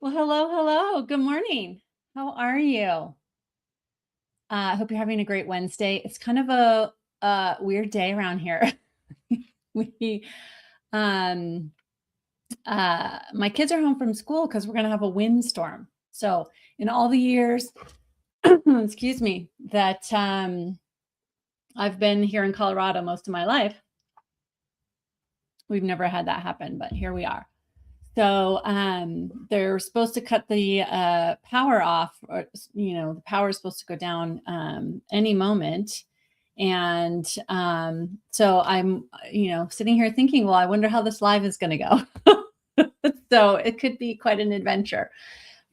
Well, hello, hello. Good morning. How are you? I hope you're having a great Wednesday. It's kind of a weird day around here. we, um, my kids are home from school because we're going to have a windstorm. So, in all the years, excuse me, that I've been here in Colorado most of my life, we've never had that happen, but here we are. So they're supposed to cut the power off, or, the power is supposed to go down any moment. And so I'm, sitting here thinking, well, I wonder how this live is going to go. So it could be quite an adventure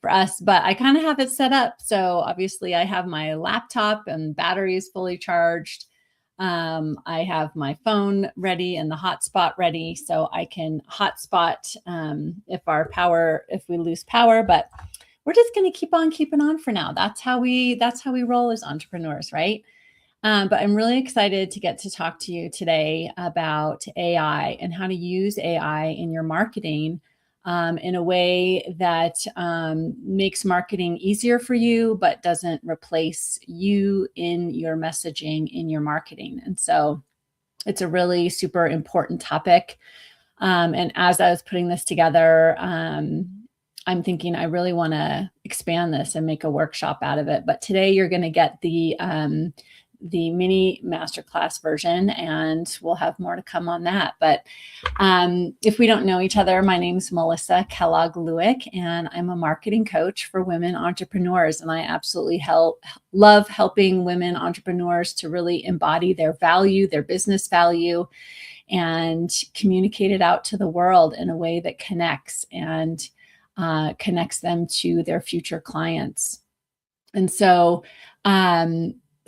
for us, but I kind of have it set up. So obviously I have my laptop and battery is fully charged. I have my phone ready and the hotspot ready, so I can hotspot if we lose power. But we're just going to keep on keeping on for now. That's how we roll as entrepreneurs, right? But I'm really excited to get to talk to you today about AI and how to use AI in your marketing in a way that makes marketing easier for you, but doesn't replace you in your messaging, in your marketing. And so it's a really super important topic. And as I was putting this together, I'm thinking I really want to expand this and make a workshop out of it. But today you're going to get the mini masterclass version, and we'll have more to come on that. But if we don't know each other, my name's Melissa Kellogg-Lewick, and I'm a marketing coach for women entrepreneurs. And I absolutely love helping women entrepreneurs to really embody their value, their business value, and communicate it out to the world in a way that connects them to their future clients. And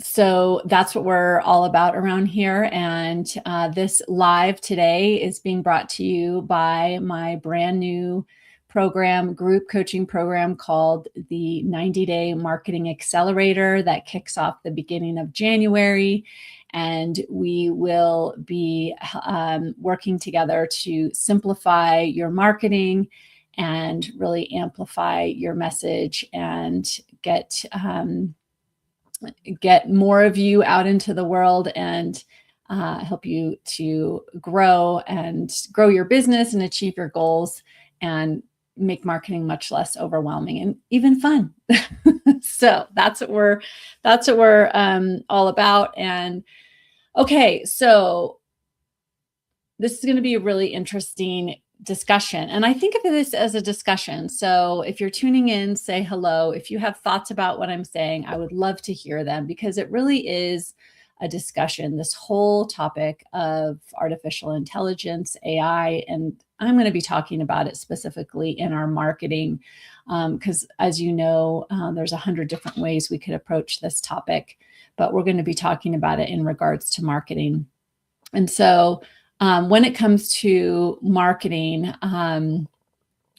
so that's what we're all about around here. And this live today is being brought to you by my brand new group coaching program called the 90-Day Marketing Accelerator that kicks off the beginning of January. And we will be working together to simplify your marketing and really amplify your message and get more of you out into the world and help you to grow your business and achieve your goals and make marketing much less overwhelming and even fun. So that's what we're all about. And okay, so this is going to be a really interesting discussion. And I think of this as a discussion. So if you're tuning in, say hello. If you have thoughts about what I'm saying, I would love to hear them, because it really is a discussion, this whole topic of artificial intelligence, AI, and I'm going to be talking about it specifically in our marketing, because as you know, there's 100 different ways we could approach this topic, but we're going to be talking about it in regards to marketing. And so when it comes to marketing,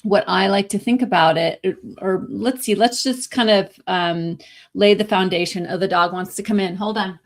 what I like to think about it, or let's just kind of lay the foundation. Oh, the dog wants to come in. Hold on.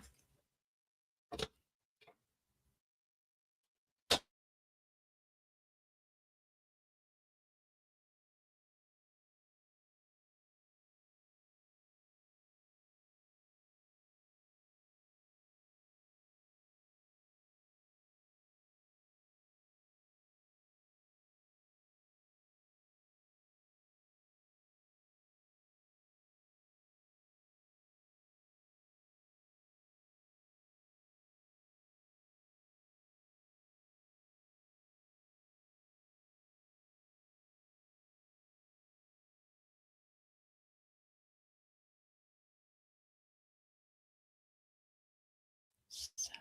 So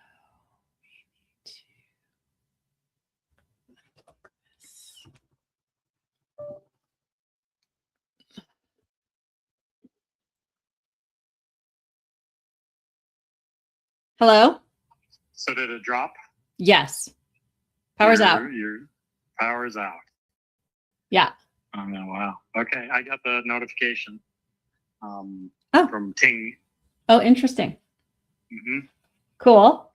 hello? So did it drop? Yes. Power's out. Your power's out. Yeah. Oh, no, wow. Okay, I got the notification from Ting. Oh, interesting. Mm-hmm. Cool.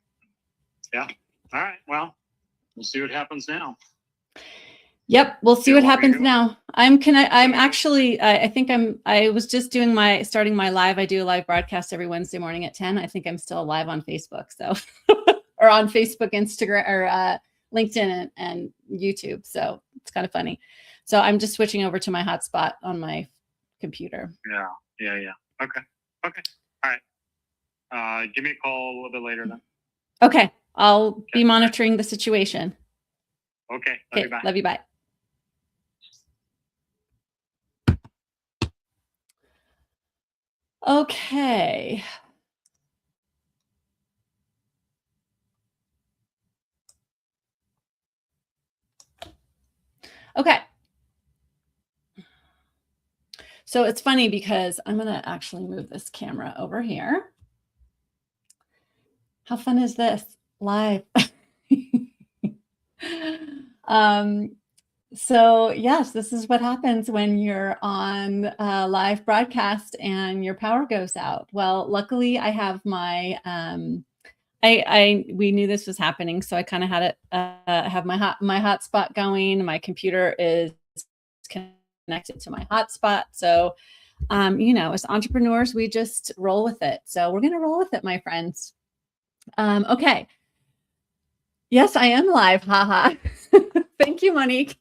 Yeah. All right. Well, we'll see what happens now. Yep. We'll see You what know what we happens do? now. I'm actually, I was just starting my live. I do a live broadcast every Wednesday morning at 10. I think I'm still live on Facebook. So, or on Facebook, Instagram, or LinkedIn and YouTube. So it's kind of funny. So I'm just switching over to my hotspot on my computer. Yeah. Okay. All right. Give me a call a little bit later then. Okay. I'll be monitoring the situation. Okay. Love you. Bye. Love you. Bye. Okay. Okay. So it's funny because I'm going to actually move this camera over here. How fun is this? Live. So yes, this is what happens when you're on a live broadcast and your power goes out. Well, luckily I have my, we knew this was happening. So I kind of had it, have my hotspot going. My computer is connected to my hotspot. So, as entrepreneurs, we just roll with it. So we're going to roll with it, my friends. Okay. Yes, I am live. Haha. Thank you, Monique.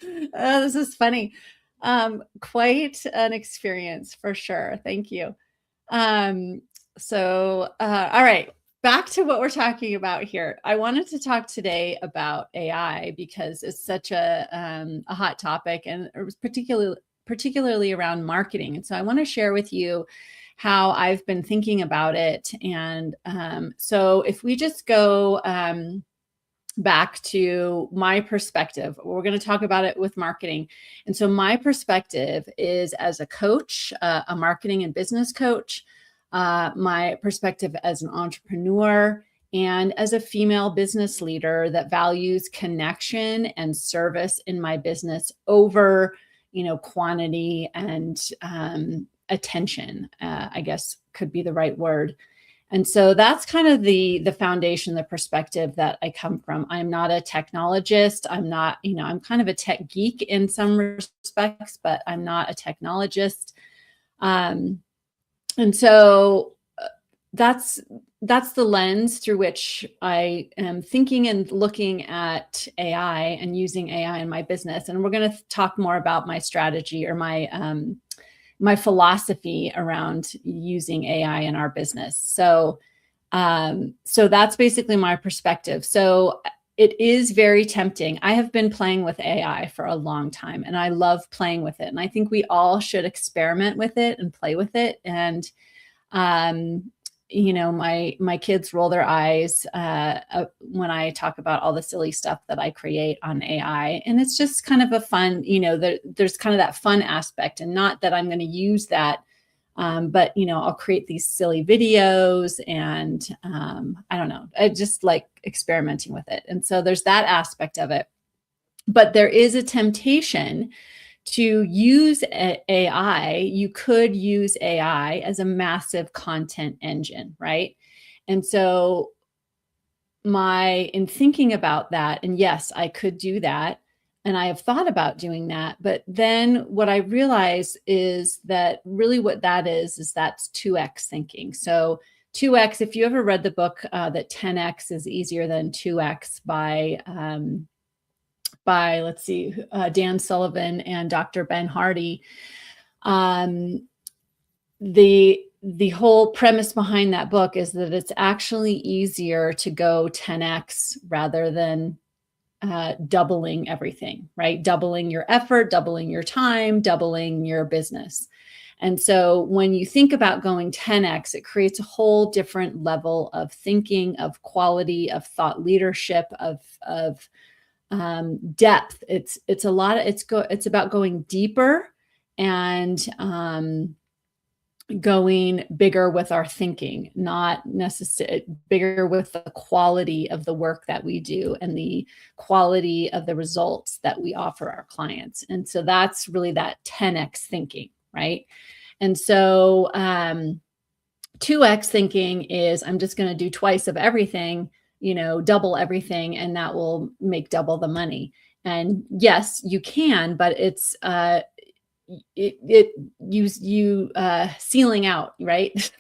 This is funny. Quite an experience for sure. Thank you. All right, back to what we're talking about here. I wanted to talk today about AI because it's such a hot topic, and it was particularly around marketing. And so I want to share with you how I've been thinking about it. And so if we just go back to my perspective, we're going to talk about it with marketing. And so my perspective is as a coach, a marketing and business coach, my perspective as an entrepreneur, and as a female business leader that values connection and service in my business over, quantity and attention, I guess could be the right word. And so that's kind of the foundation, the perspective that I come from. I'm not a technologist. I'm not, I'm kind of a tech geek in some respects, but I'm not a technologist. And so that's the lens through which I am thinking and looking at AI and using AI in my business. And we're going to talk more about my strategy or my philosophy around using AI in our business. So that's basically my perspective. So it is very tempting. I have been playing with AI for a long time, and I love playing with it. And I think we all should experiment with it and play with it. And my kids roll their eyes when I talk about all the silly stuff that I create on AI. And it's just kind of a fun, there's kind of that fun aspect, and not that I'm going to use that. But, I'll create these silly videos and I don't know, I just like experimenting with it. And so there's that aspect of it. But there is a temptation to use AI. You could use AI as a massive content engine, right? And so in thinking about that, and yes, I could do that. And I have thought about doing that. But then what I realize is that really what that is that's 2x thinking. So 2x, if you ever read the book that 10x is easier than 2x by let's see, Dan Sullivan and Dr. Ben Hardy. The whole premise behind that book is that it's actually easier to go 10x rather than doubling everything, right? Doubling your effort, doubling your time, doubling your business. And so when you think about going 10x, it creates a whole different level of thinking, of quality, of thought leadership, of depth. It's a lot of, it's about going deeper and going bigger with our thinking, not necessarily bigger with the quality of the work that we do and the quality of the results that we offer our clients. And so that's really that 10x thinking, right? And so 2x thinking is I'm just going to do twice of everything, double everything, and that will make double the money. And yes, you can, but it's it you ceiling out, right?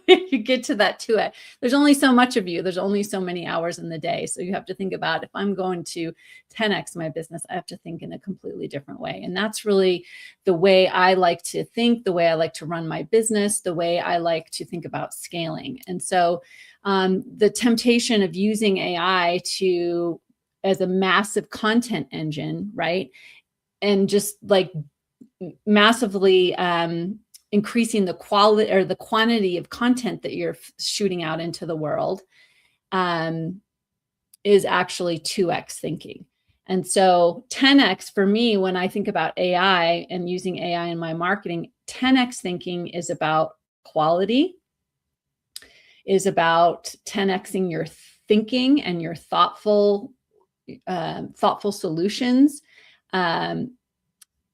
You get to that 2x. There's only so much of you. There's only so many hours in the day. So you have to think about, if I'm going to 10x my business, I have to think in a completely different way. And that's really the way I like to think, the way I like to run my business, the way I like to think about scaling. And so the temptation of using AI as a massive content engine, right? And just like massively increasing the quality or the quantity of content that you're shooting out into the world is actually 2x thinking. And so 10x for me, when I think about AI and using AI in my marketing, 10x thinking is about quality, is about 10xing your thinking and your thoughtful solutions.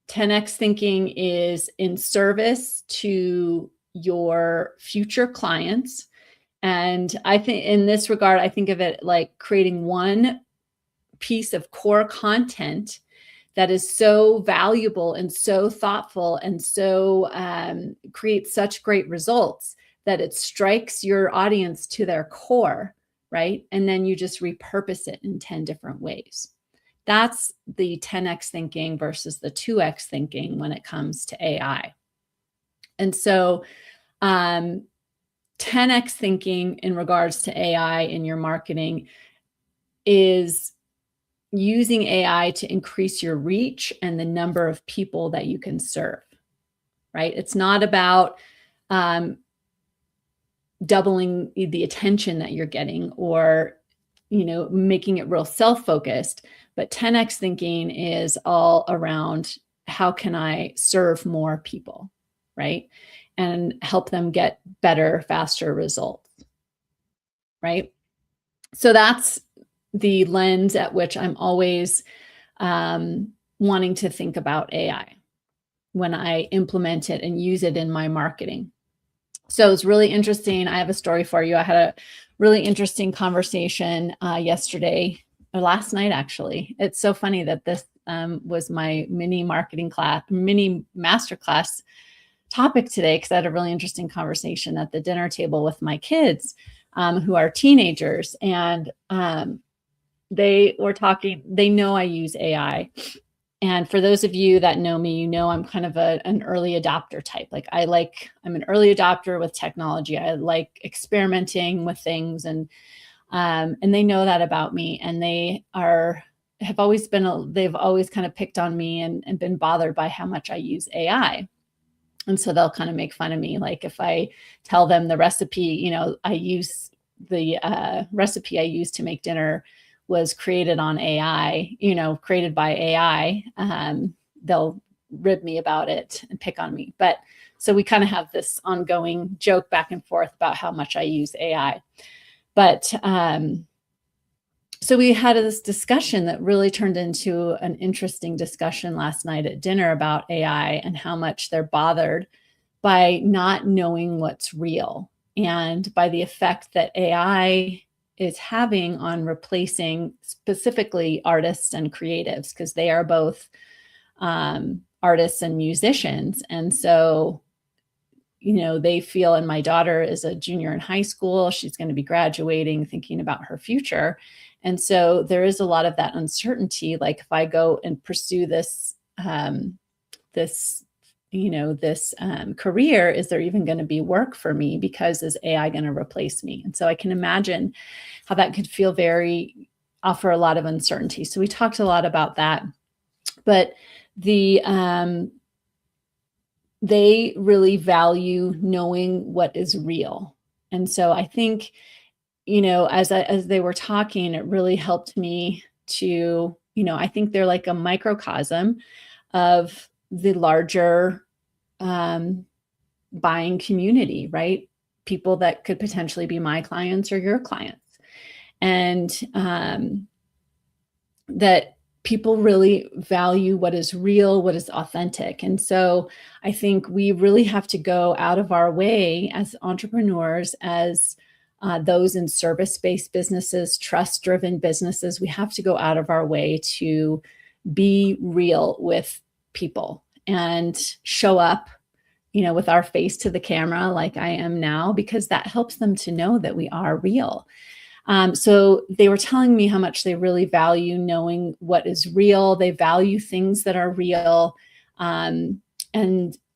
10x thinking is in service to your future clients. And I think in this regard, I think of it like creating one piece of core content that is so valuable and so thoughtful and so creates such great results that it strikes your audience to their core, right? And then you just repurpose it in 10 different ways. That's the 10x thinking versus the 2x thinking when it comes to AI. And so 10x thinking in regards to AI in your marketing is using AI to increase your reach and the number of people that you can serve, right? It's not about doubling the attention that you're getting or making it real self-focused, but 10x thinking is all around how can I serve more people, right? And help them get better, faster results, right? So that's the lens at which I'm always wanting to think about AI when I implement it and use it in my marketing. So it's really interesting. I have a story for you. I had a really interesting conversation yesterday or last night, actually. It's so funny that this was my mini masterclass topic today, because I had a really interesting conversation at the dinner table with my kids who are teenagers. And they were talking, they know I use AI. And for those of you that know me, I'm kind of an early adopter type. Like I'm an early adopter with technology. I like experimenting with things, and they know that about me. And they've always kind of picked on me and been bothered by how much I use AI. And so they'll kind of make fun of me. Like if I tell them the recipe, I use the recipe I use to make dinner was created on AI, created by AI, they'll rib me about it and pick on me. But so we kind of have this ongoing joke back and forth about how much I use AI. But so we had this discussion that really turned into an interesting discussion last night at dinner about AI and how much they're bothered by not knowing what's real and by the effect that AI is having on replacing specifically artists and creatives, because they are both artists and musicians. And so, they feel, and my daughter is a junior in high school, she's going to be graduating, thinking about her future. And so there is a lot of that uncertainty. Like if I go and pursue this career, is there even going to be work for me? Because is AI going to replace me? And so I can imagine how that could offer a lot of uncertainty. So we talked a lot about that, but they really value knowing what is real. And so I think, as they were talking, it really helped me to, I think they're like a microcosm of the larger buying community, right? People that could potentially be my clients or your clients. And that people really value what is real, what is authentic. And so I think we really have to go out of our way as entrepreneurs, as those in service-based businesses, trust-driven businesses. We have to go out of our way to be real with people and show up, with our face to the camera like I am now, because that helps them to know that we are real. So they were telling me how much they really value knowing what is real. They value things that are real. And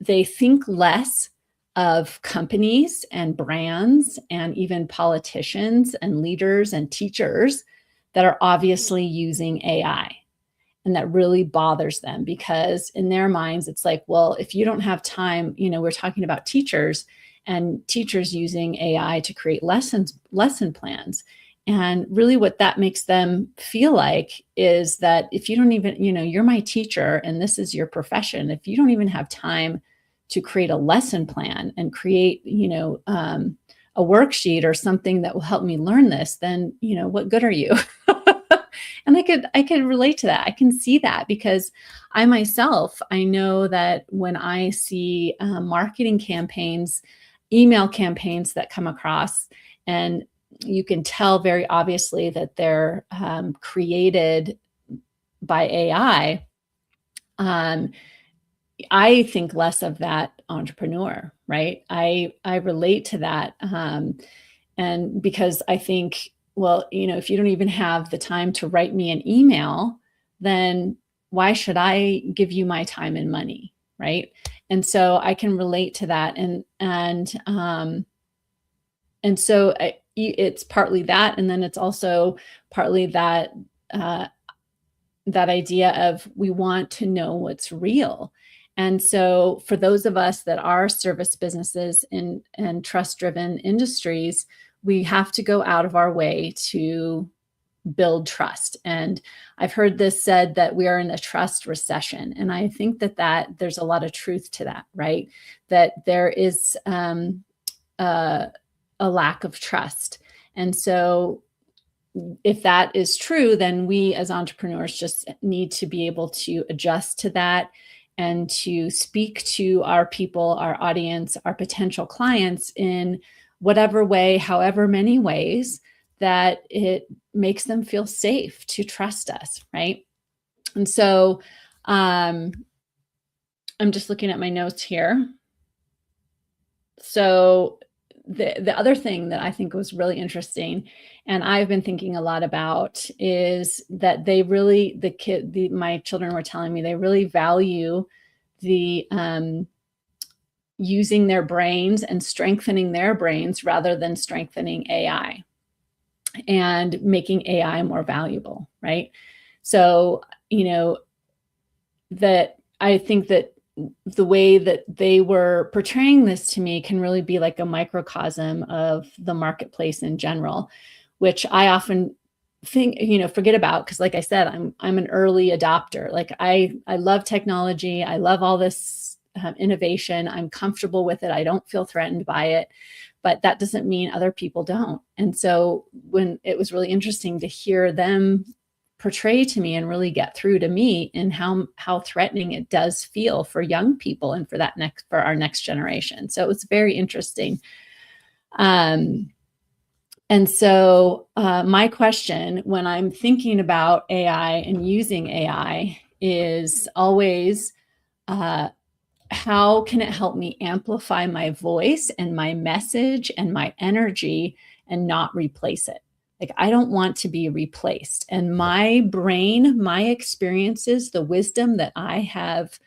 they think less of companies and brands and even politicians and leaders and teachers that are obviously using AI. And that really bothers them, because in their minds, it's like, well, if you don't have time, we're talking about teachers and teachers using AI to create lesson plans. And really what that makes them feel like is that if you don't even, you're my teacher and this is your profession, if you don't even have time to create a lesson plan and create, a worksheet or something that will help me learn this, then, what good are you? And I could relate to that. I can see that, because I myself, I know that when I see marketing campaigns, email campaigns that come across, and you can tell very obviously that they're created by AI, I think less of that entrepreneur, right? I relate to that. And because I think, well, if you don't even have the time to write me an email, then why should I give you my time and money, right? And so I can relate to that. And so it's partly that, and then it's also partly that that idea of we want to know what's real. And so for those of us that are service businesses and trust-driven industries, we have to go out of our way to build trust. And I've heard this said that we are in a trust recession. And I think that there's a lot of truth to that, right? That there is a lack of trust. And so if that is true, then we as entrepreneurs just need to be able to adjust to that and to speak to our people, our audience, our potential clients in whatever way, however many ways that it makes them feel safe to trust us, right? And so I'm just looking at my notes here. So the other thing that I think was really interesting, and I've been thinking a lot about, is that they really, my children were telling me they really value the using their brains and strengthening their brains rather than strengthening AI and making AI more valuable, right? So, that I think that the way that they were portraying this to me can really be like a microcosm of the marketplace in general, which I often think, forget about, because like I said, I'm an early adopter. Like I love technology. I love all this innovation. I'm comfortable with it. I don't feel threatened by it, but that doesn't mean other people don't. And so when it was really interesting to hear them portray to me and really get through to me and how threatening it does feel for young people and for our next generation. So it was very interesting. And so my question when I'm thinking about AI and using AI is always, how can it help me amplify my voice and my message and my energy and not replace it? Like, I don't want to be replaced. And my brain, my experiences, the wisdom that I have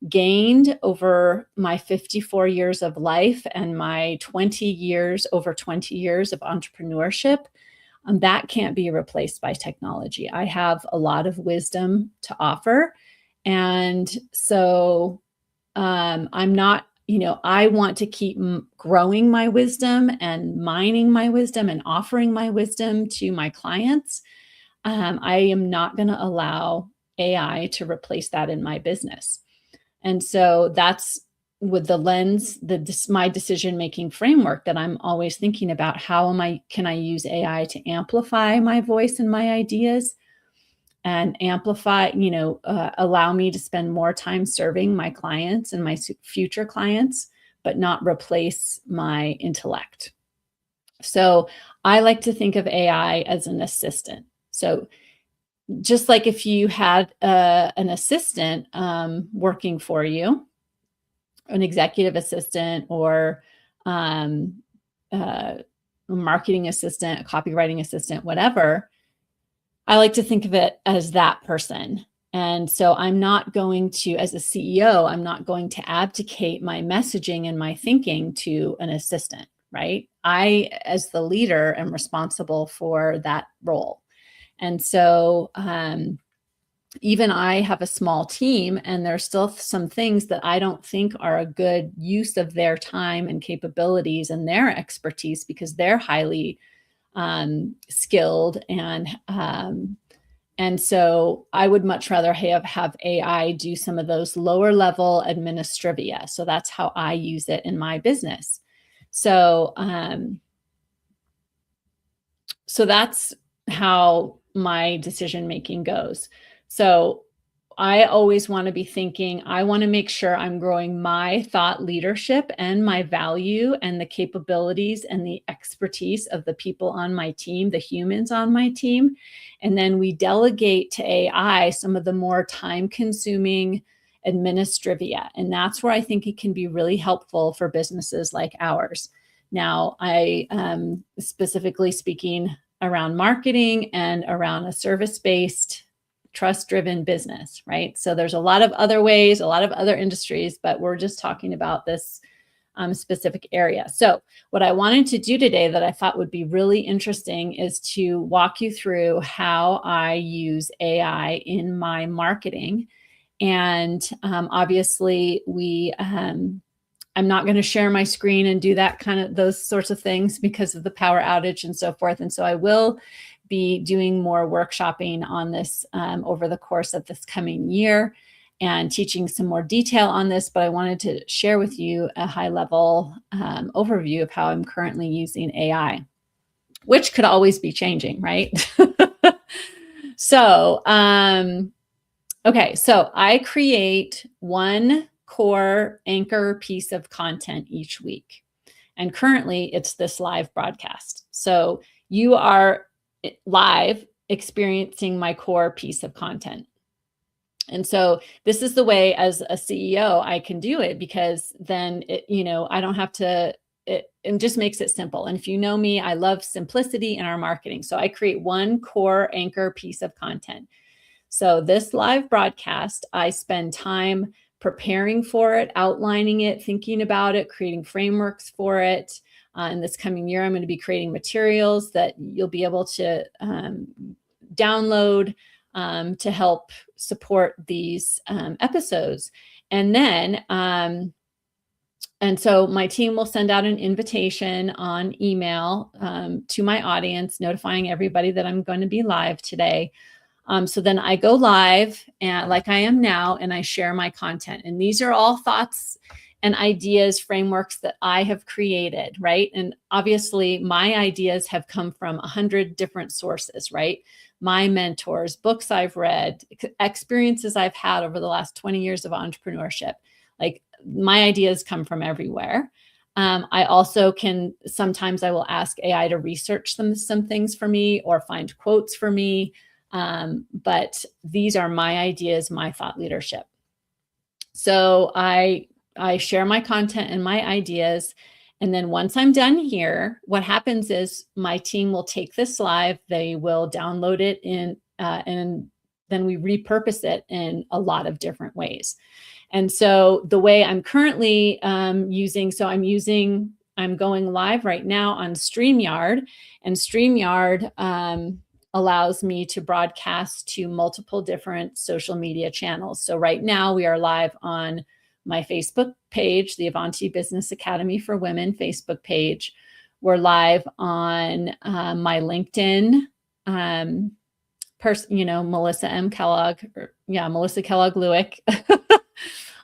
gained over my 54 years of life and my over 20 years of entrepreneurship, that can't be replaced by technology. I have a lot of wisdom to offer. And so I'm not, I want to keep growing my wisdom and mining my wisdom and offering my wisdom to my clients. I am not going to allow AI to replace that in my business. And so that's with the lens, my decision-making framework that I'm always thinking about. Can I use AI to amplify my voice and my ideas and amplify, allow me to spend more time serving my clients and my future clients, but not replace my intellect. So I like to think of AI as an assistant. So just like if you had an assistant working for you, an executive assistant or a marketing assistant, a copywriting assistant, whatever, I like to think of it as that person. And so I'm not going to, as a CEO, I'm not going to abdicate my messaging and my thinking to an assistant, right? I, as the leader, am responsible for that role. And so even I have a small team, and there's still some things that I don't think are a good use of their time and capabilities and their expertise, because they're highly skilled. And so I would much rather have AI do some of those lower level administrivia. So that's how I use it in my business. So, so that's how my decision making goes. So I always want to be thinking, I want to make sure I'm growing my thought leadership and my value and the capabilities and the expertise of the people on my team, the humans on my team. And then we delegate to AI some of the more time-consuming administrivia. And that's where I think it can be really helpful for businesses like ours. Now, I specifically speaking around marketing and around a service-based, trust-driven business, right? So there's a lot of other ways, a lot of other industries, but we're just talking about this specific area. So what I wanted to do today that I thought would be really interesting is to walk you through how I use AI in my marketing. And obviously I'm not going to share my screen and do that those sorts of things because of the power outage and so forth. And so I will be doing more workshopping on this over the course of this coming year and teaching some more detail on this. But I wanted to share with you a high level overview of how I'm currently using AI, which could always be changing, right? So, okay, so I create one core anchor piece of content each week. And currently it's this live broadcast. So you are live experiencing my core piece of content. And so this is the way as a CEO I can do it, because then I don't have to, it just makes it simple. And if you know me, I love simplicity in our marketing. So I create one core anchor piece of content. So this live broadcast, I spend time preparing for it, outlining it, thinking about it, creating frameworks for it. In this coming year, I'm going to be creating materials that you'll be able to download to help support these episodes. And then, and so my team will send out an invitation on email to my audience, notifying everybody that I'm going to be live today. So then I go live and like I am now, and I share my content. And these are all thoughts and ideas, frameworks that I have created, right? And obviously my ideas have come from 100 different sources, right? My mentors, books I've read, experiences I've had over the last 20 years of entrepreneurship. Like my ideas come from everywhere. I also sometimes I will ask AI to research some things for me or find quotes for me. But these are my ideas, my thought leadership. So I share my content and my ideas. And then once I'm done here, what happens is my team will take this live, they will download it and then we repurpose it in a lot of different ways. And so the way I'm currently I'm going live right now on StreamYard, and StreamYard allows me to broadcast to multiple different social media channels. So right now we are live on my Facebook page, the Avanti Business Academy for Women Facebook page. We're live on my LinkedIn, Melissa M. Kellogg, Melissa Kellogg-Lewick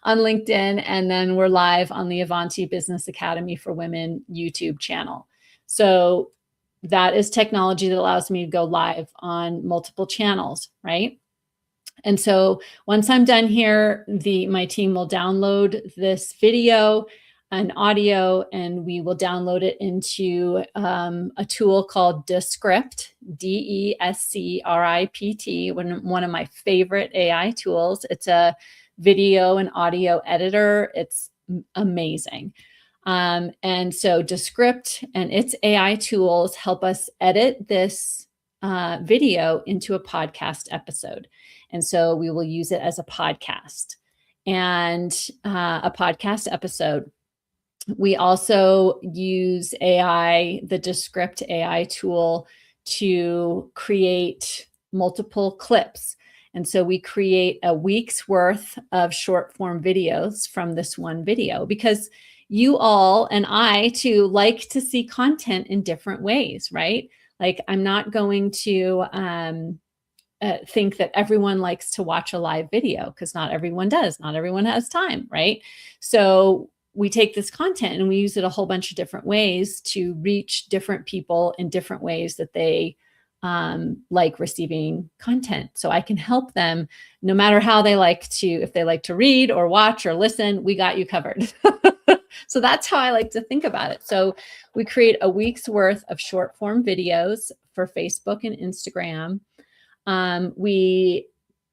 on LinkedIn. And then we're live on the Avanti Business Academy for Women YouTube channel. So that is technology that allows me to go live on multiple channels, right? And so once I'm done here, my team will download this video. an audio, and we will download it into a tool called Descript, Descript, one of my favorite AI tools. It's a video and audio editor. It's amazing. And so Descript and its AI tools help us edit this video into a podcast episode. And so we will use it as a podcast and a podcast episode. We also use AI, the Descript AI tool, to create multiple clips. And so we create a week's worth of short form videos from this one video, because you all and I too like to see content in different ways, right? Like, I'm not going to think that everyone likes to watch a live video, because not everyone does. Not everyone has time, right? So we take this content and we use it a whole bunch of different ways to reach different people in different ways that they like receiving content. So I can help them no matter how they like to, if they like to read or watch or listen, we got you covered. So that's how I like to think about it. So we create a week's worth of short form videos for Facebook and Instagram.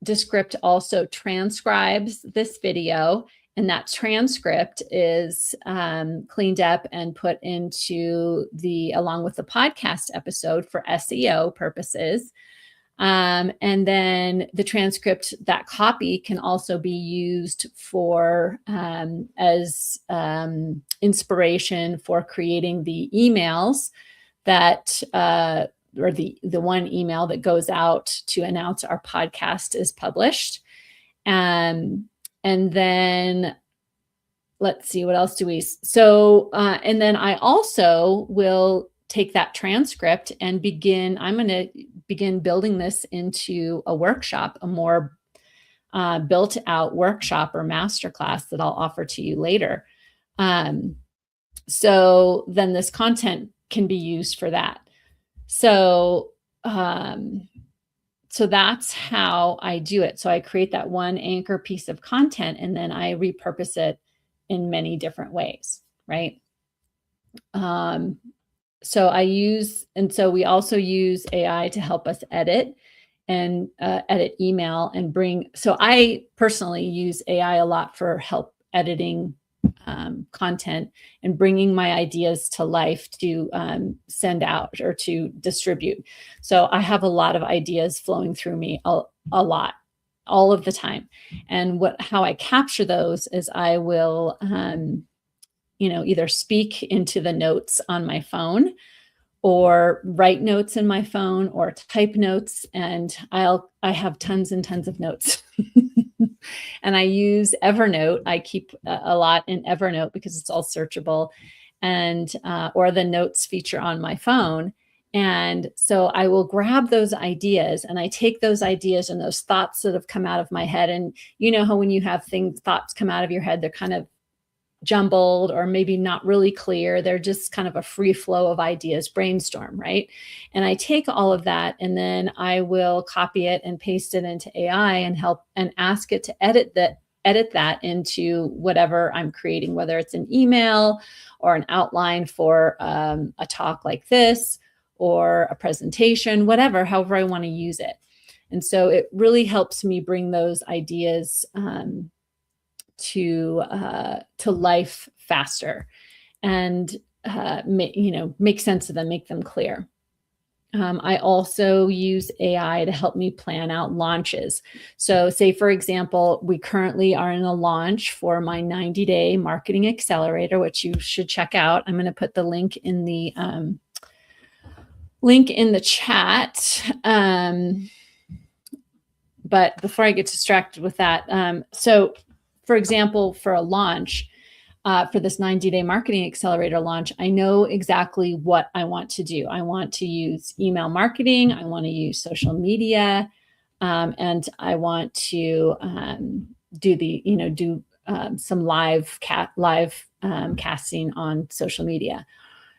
Descript also transcribes this video, and that transcript is cleaned up and put into along with the podcast episode for SEO purposes. And then the transcript, that copy, can also be used for as inspiration for creating the emails that or the one email that goes out to announce our podcast is published. And then let's see, what else do we? So, and then I also will take that transcript and I'm going to begin building this into a workshop, a more built out workshop or masterclass that I'll offer to you later. So then this content can be used for that. So, so that's how I do it. So I create that one anchor piece of content, and then I repurpose it in many different ways, right? So we also use AI to help us edit and edit email and so I personally use AI a lot for help editing content and bringing my ideas to life to send out or to distribute. So I have a lot of ideas flowing through me a lot, all of the time. And how I capture those is I will, either speak into the notes on my phone, or write notes in my phone, or type notes. And I have tons and tons of notes. And I use Evernote. I keep a lot in Evernote because it's all searchable, and or the notes feature on my phone. And so I will grab those ideas, and I take those ideas and those thoughts that have come out of my head. And you know how when you have thoughts come out of your head, they're kind of jumbled or maybe not really clear. They're just kind of a free flow of ideas, brainstorm, right? And I take all of that, and then I will copy it and paste it into AI and ask it to edit that into whatever I'm creating, whether it's an email or an outline for a talk like this, or a presentation, however I want to use it. And so it really helps me bring those ideas to life faster, and make sense of them, make them clear. I also use AI to help me plan out launches. So say, for example, we currently are in a launch for my 90-day marketing accelerator, which you should check out. I'm going to put the link in the chat. But before I get distracted with that, so for example, for a launch, for this 90-day marketing accelerator launch, I know exactly what I want to do. I want to use email marketing. I want to use social media, and I want to do some live casting on social media.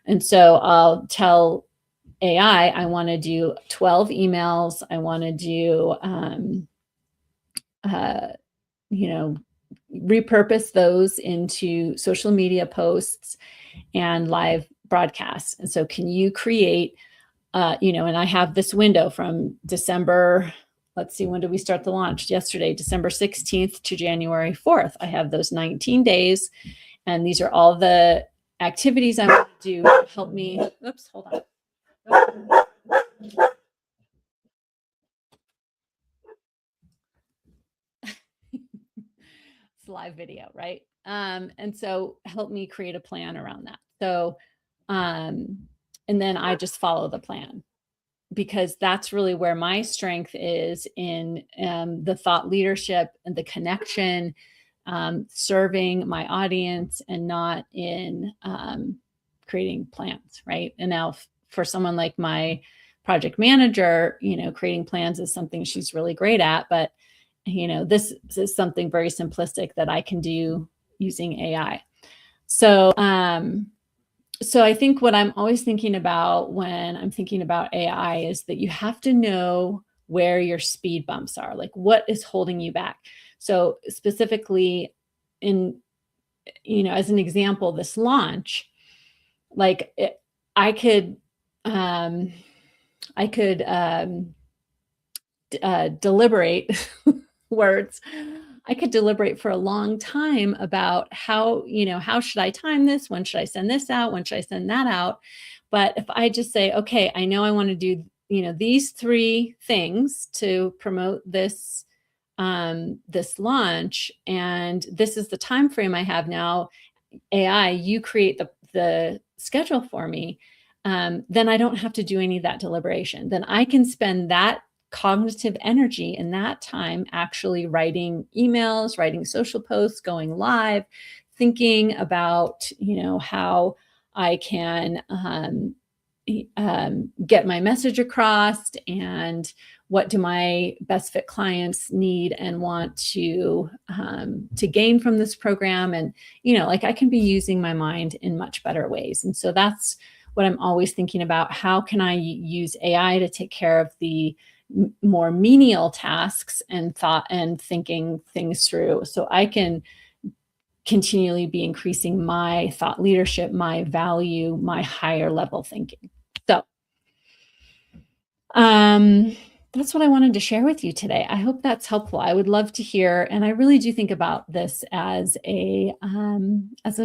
And so I'll tell AI, I want to do 12 emails. I want to do repurpose those into social media posts and live broadcasts. And so can you create, and I have this window from December, let's see, when did we start the launch? Yesterday, December 16th to January 4th. I have those 19 days. And these are all the activities I want to do to help me. Oops, hold on. It's live video, right? And so help me create a plan around that. So, and then I just follow the plan, because that's really where my strength is, in the thought leadership and the connection, serving my audience, and not in creating plans, right? And now for someone like my project manager, creating plans is something she's really great at, but this is something very simplistic that I can do using AI. So, so I think what I'm always thinking about when I'm thinking about AI is that you have to know where your speed bumps are, like what is holding you back. So specifically as an example, this launch, like I could deliberate words. I could deliberate for a long time about how should I time this? When should I send this out? When should I send that out? But if I just say, okay, I know I want to do, these 3 things to promote this, this launch, and this is the time frame I have now. AI, you create the schedule for me. Then I don't have to do any of that deliberation. Then I can spend that cognitive energy in that time actually writing emails, writing social posts, going live, thinking about, how I can get my message across, and what do my best fit clients need and want to gain from this program. And, I can be using my mind in much better ways. And so that's what I'm always thinking about. How can I use AI to take care of the more menial tasks and thought and thinking things through, so I can continually be increasing my thought leadership, my value, my higher level thinking. So that's what I wanted to share with you today. I hope that's helpful. I would love to hear, and I really do think about this as a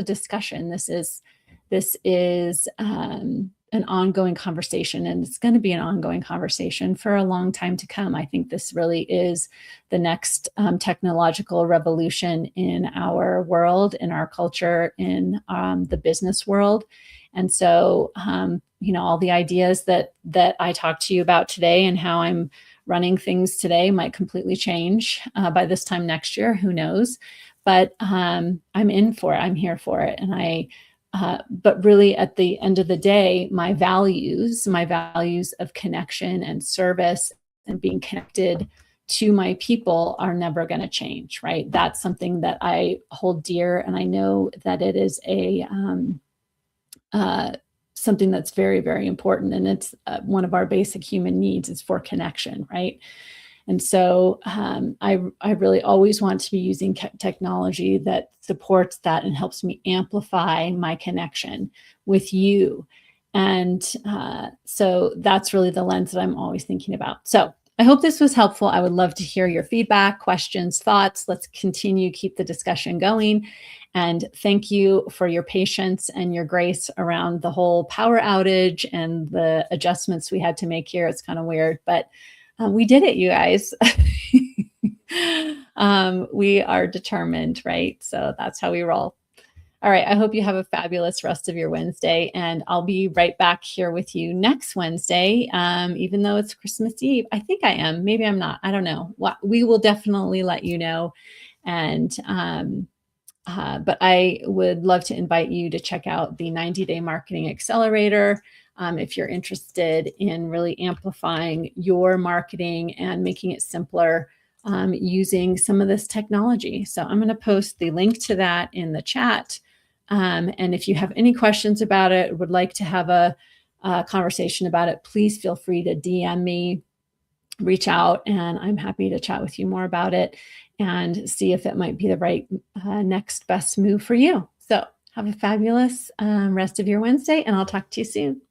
discussion. This is an ongoing conversation, and it's going to be an ongoing conversation for a long time to come. I think this really is the next technological revolution in our world, in our culture, in the business world. And so, all the ideas that I talked to you about today and how I'm running things today might completely change by this time next year. Who knows? But I'm in for it. I'm here for it. And but really at the end of the day, my values of connection and service and being connected to my people are never going to change, right? That's something that I hold dear. And I know that it is something that's very, very important. And it's one of our basic human needs is for connection, right? And so I really always want to be using technology that supports that and helps me amplify my connection with you. And so that's really the lens that I'm always thinking about. So I hope this was helpful. I would love to hear your feedback, questions, thoughts. Let's keep the discussion going. And thank you for your patience and your grace around the whole power outage and the adjustments we had to make here. It's kind of weird, but we did it, you guys. We are determined, right? So that's how we roll. All right. I hope you have a fabulous rest of your Wednesday, and I'll be right back here with you next Wednesday. Even though it's Christmas Eve, I think I am. Maybe I'm not. I don't know. We will definitely let you know. And but I would love to invite you to check out the 90-Day Marketing Accelerator. If you're interested in really amplifying your marketing and making it simpler using some of this technology. So I'm going to post the link to that in the chat. And if you have any questions about it, would like to have a conversation about it, please feel free to DM me, reach out, and I'm happy to chat with you more about it. and see if it might be the right next best move for you. So have a fabulous rest of your Wednesday, and I'll talk to you soon.